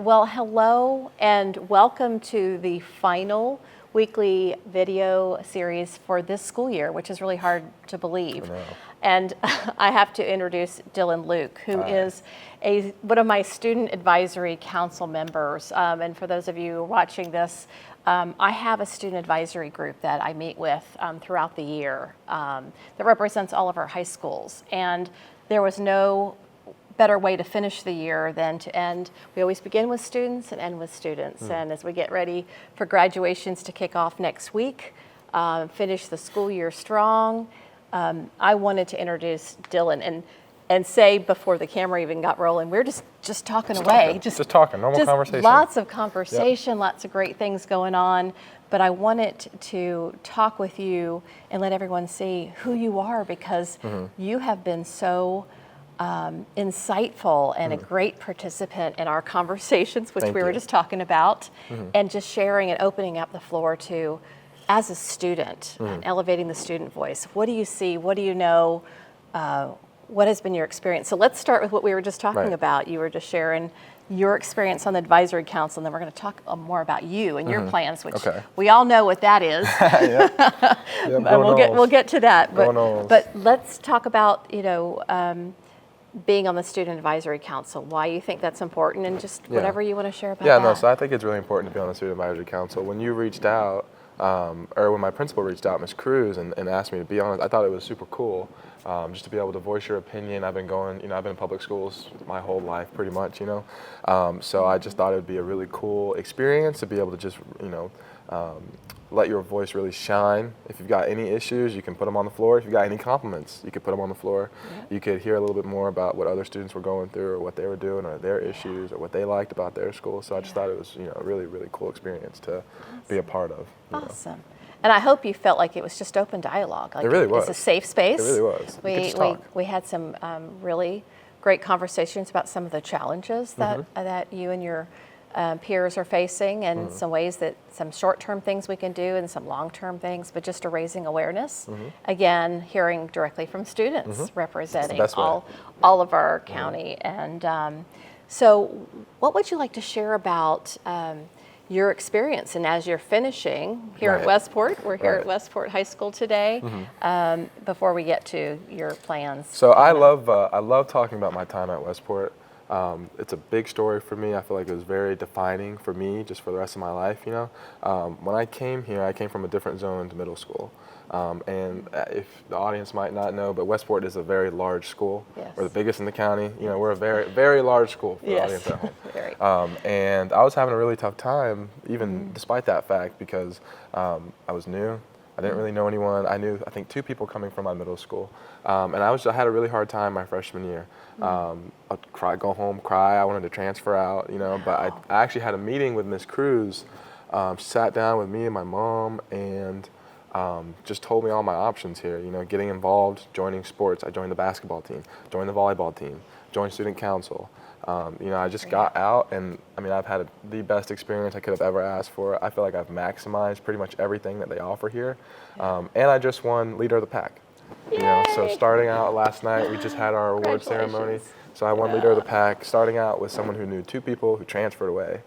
Well, hello and welcome to the final weekly video series for this school year, which is really hard to believe. And I have to introduce Dylan Luke, who is one of my student advisory council members. And for those of you watching this, I have a student advisory group that I meet with throughout the year that represents all of our high schools. And there was no better way to finish the year than to end. We always begin with students and end with students. And as we get ready for graduations to kick off next week, finish the school year strong, I wanted to introduce Dylan and say before the camera even got rolling, we're just talking away. Just talking, normal conversation. Lots of conversation, lots of great things going on. But I wanted to talk with you and let everyone see who you are, because you have been so insightful and a great participant in our conversations, which we were just talking about, and just sharing and opening up the floor to, as a student, and elevating the student voice. What do you see? What do you know? What has been your experience? So let's start with what we were just talking about. You were just sharing your experience on the advisory council, and then we're going to talk more about you and your plans, which we all know what that is. We'll get to that. But let's talk about, being on the Student Advisory Council, why you think that's important, and just whatever you want to share about that. So I think it's really important to be on the Student Advisory Council. When you reached out, or when my principal reached out, Ms. Cruz, and asked me to be on it, I thought it was super cool, just to be able to voice your opinion. I've been I've been in public schools my whole life, pretty much, so I just thought it would be a really cool experience to be able to just, let your voice really shine. If you've got any issues, you can put them on the floor. If you've got any compliments, you could put them on the floor. You could hear a little bit more about what other students were going through, or what they were doing, or their issues, or what they liked about their school. So I just thought it was, a really, really cool experience to be a part of. Awesome. And I hope you felt like it was just open dialogue. Like it really was. It's a safe space. It really was. We had some really great conversations about some of the challenges that you and your peers are facing, and some ways that some short-term things we can do and some long-term things, but just a raising awareness. Again, hearing directly from students representing all of our county. And so what would you like to share about your experience? And as you're finishing here at Westport, we're here at Westport High School today, before we get to your plans. So I love talking about my time at Westport. It's a big story for me. I feel like it was very defining for me, just for the rest of my life, When I came here, I came from a different zone to middle school. And if the audience might not know, but Westport is a very large school. We're the biggest in the county. We're a very, very large school for the audience at home. And I was having a really tough time, even despite that fact, because I was new. I didn't really know anyone. I think 2 people coming from my middle school. And I had a really hard time my freshman year. I'd cry, go home, cry. I wanted to transfer out, but I actually had a meeting with Ms. Cruz. She sat down with me and my mom and just told me all my options here, getting involved, joining sports. I joined the basketball team, joined the volleyball team, joined student council. I just got out, and I've had the best experience I could have ever asked for. I feel like I've maximized pretty much everything that they offer here. And I just won Leader of the Pack. So starting out last night, we just had our award ceremony. So I won Leader of the Pack, starting out with someone who knew 2 people who transferred away,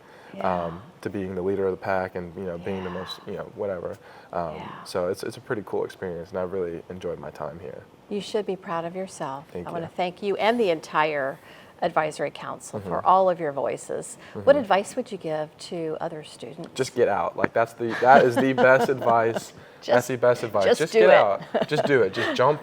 to being the leader of the pack and being the most whatever. So it's a pretty cool experience, and I've really enjoyed my time here. You should be proud of yourself. Thank you. I want to thank you and the entire Advisory Council for all of your voices. What advice would you give to other students? Just get out. Like that is the best advice. That's the best advice. Just get out. Just do it. Just jump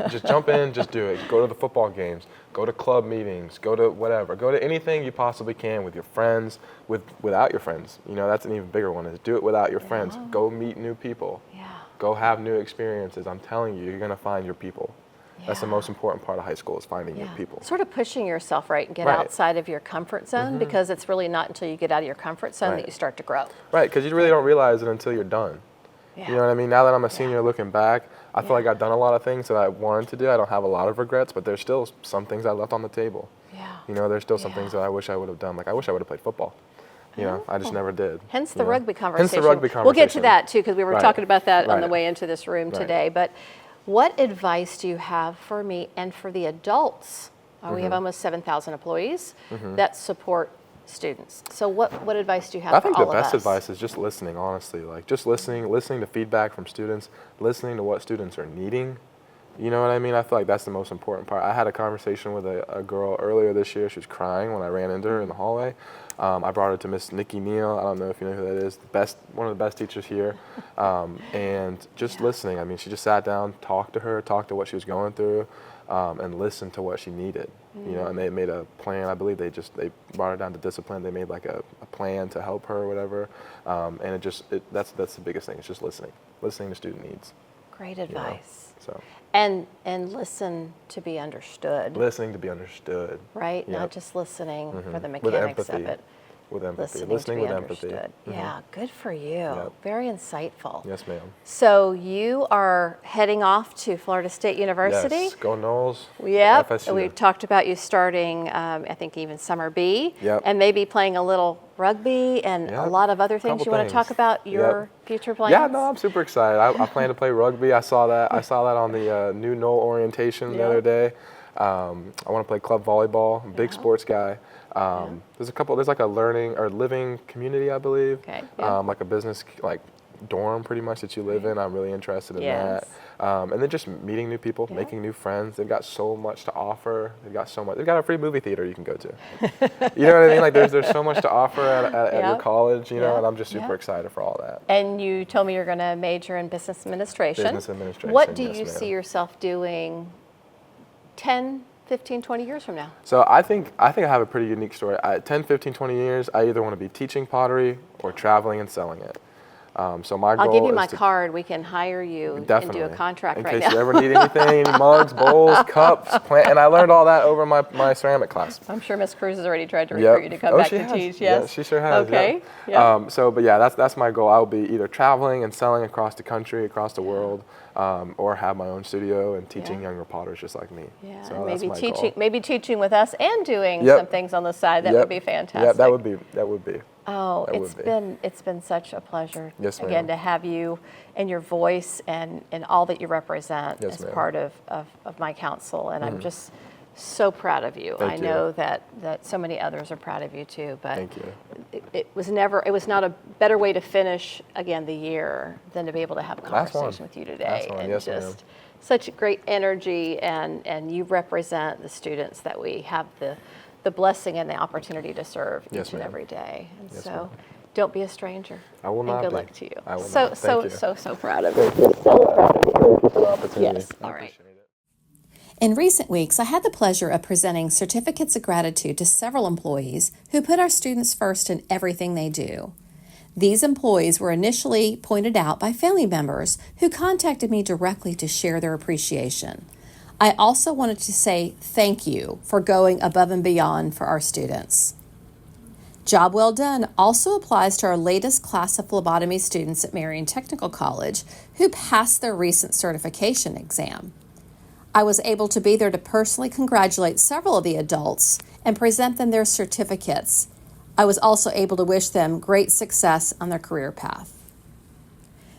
in, just do it. Go to the football games, go to club meetings, go to whatever. Go to anything you possibly can with your friends, without your friends. That's an even bigger one, is do it without your friends. Go meet new people. Go have new experiences. I'm telling you, you're going to find your people. That's the most important part of high school, is finding new people. Sort of pushing yourself, and get outside of your comfort zone, because it's really not until you get out of your comfort zone that you start to grow. Right, because you really don't realize it until you're done. You know what I mean? Now that I'm a senior looking back, I feel like I've done a lot of things that I wanted to do. I don't have a lot of regrets, but there's still some things I left on the table. There's still some things that I wish I would have done. Like I wish I would have played football. I just never did. Hence the rugby conversation. Hence the rugby conversation. We'll get to that too, because we were talking about that on the way into this room today. But what advice do you have for me and for the adults? We have almost 7,000 employees that support students. So what advice do you have I for think all the of us? best advice is just listening, honestly. Like just listening to feedback from students, listening to what students are needing. You know what I mean? I feel like that's the most important part. I had a conversation with a girl earlier this year. She was crying when I ran into her in the hallway. I brought her to Miss Nikki Neal. I don't know if you know who that is. One of the best teachers here. And just listening. I mean, she just sat down, talked to her, talked to what she was going through, and listened to what she needed. You know, and they made a plan. I believe they brought her down to discipline. They made like a plan to help her or whatever. And that's the biggest thing. It's just listening to student needs. Great advice. You know? So. And listen to be understood. Listening to be understood. Right? Yep. Not just listening for the With mechanics of empathy. it. With empathy. Listening with to be empathy. understood. Mm-hmm. Yeah, good for you. Yep. Very insightful. Yes, ma'am. So you are heading off to Florida State University. Yes. Go Noles. Yep. FSU. We talked about you starting, I think, even Summer B. Yep. And maybe playing a little rugby and a lot of other things. Couple You want to talk things. about your future plans? Yeah, no, I'm super excited. I plan to play rugby. I saw that on the new Knoll orientation the other day. I want to play club volleyball. I'm a big sports guy. There's like a learning or living community, I believe. Okay. Like a business like dorm pretty much that you live in. I'm really interested in that. And then just meeting new people, making new friends. They've got so much to offer. They've got a free movie theater you can go to. You know what I mean? Like there's so much to offer at your college, you know, and I'm just super excited for all that. And you told me you're going to major in business administration. Business administration. What do yes, you ma'am. see yourself doing 10, 15, 20 years from now? So I think I have a pretty unique story. 10, 15, 20 years, I either want to be teaching pottery or traveling and selling it. So my goal I'll give you is my to card. We can hire you and do a contract in right case now. you ever need anything, any mugs, bowls, cups, and I learned all that over my ceramic class. I'm sure Miss Cruz has already tried to recruit you to come back she to has. teach. Yes, Yeah, she sure has. Okay. Yeah. But yeah, that's my goal. I will be either traveling and selling across the country, across the world, or have my own studio and teaching younger potters just like me. Yeah, so and that's my goal. maybe teaching with us and doing some things on the side. That would be fantastic. Yeah, that would be. Oh, it's been such a pleasure Yes, to have you and your voice and all that you represent as part of my council, and I'm just so proud of you. Thank I you. know that so many others are proud of you too. But Thank you. it was not a better way to finish again the year than to be able to have a conversation with you today. Last one. And Yes, just such great energy, and you represent the students that we have the blessing and the opportunity to serve each and every day. And so don't be a stranger. I will not And good be. luck to you. I will so not. Thank you. so proud of you. Thank you for the opportunity. Yes. I All right. appreciate it. In recent weeks, I had the pleasure of presenting certificates of gratitude to several employees who put our students first in everything they do. These employees were initially pointed out by family members who contacted me directly to share their appreciation. I also wanted to say thank you for going above and beyond for our students. Job well done also applies to our latest class of phlebotomy students at Marion Technical College who passed their recent certification exam. I was able to be there to personally congratulate several of the adults and present them their certificates. I was also able to wish them great success on their career path.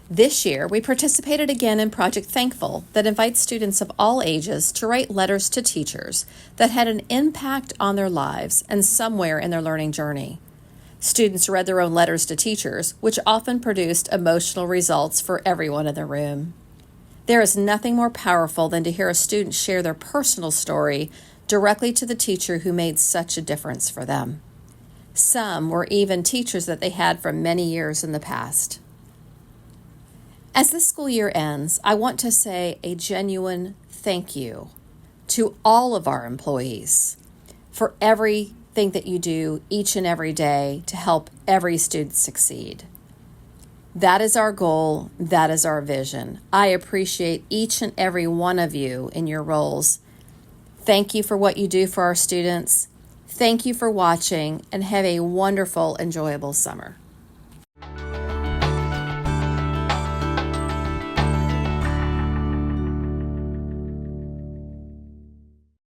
This year, we participated again in Project Thankful that invites students of all ages to write letters to teachers that had an impact on their lives and somewhere in their learning journey. Students read their own letters to teachers, which often produced emotional results for everyone in the room. There is nothing more powerful than to hear a student share their personal story directly to the teacher who made such a difference for them. Some were even teachers that they had from many years in the past. As this school year ends, I want to say a genuine thank you to all of our employees for everything that you do each and every day to help every student succeed. That is our goal. That is our vision. I appreciate each and every one of you in your roles. Thank you for what you do for our students. Thank you for watching, and have a wonderful, enjoyable summer.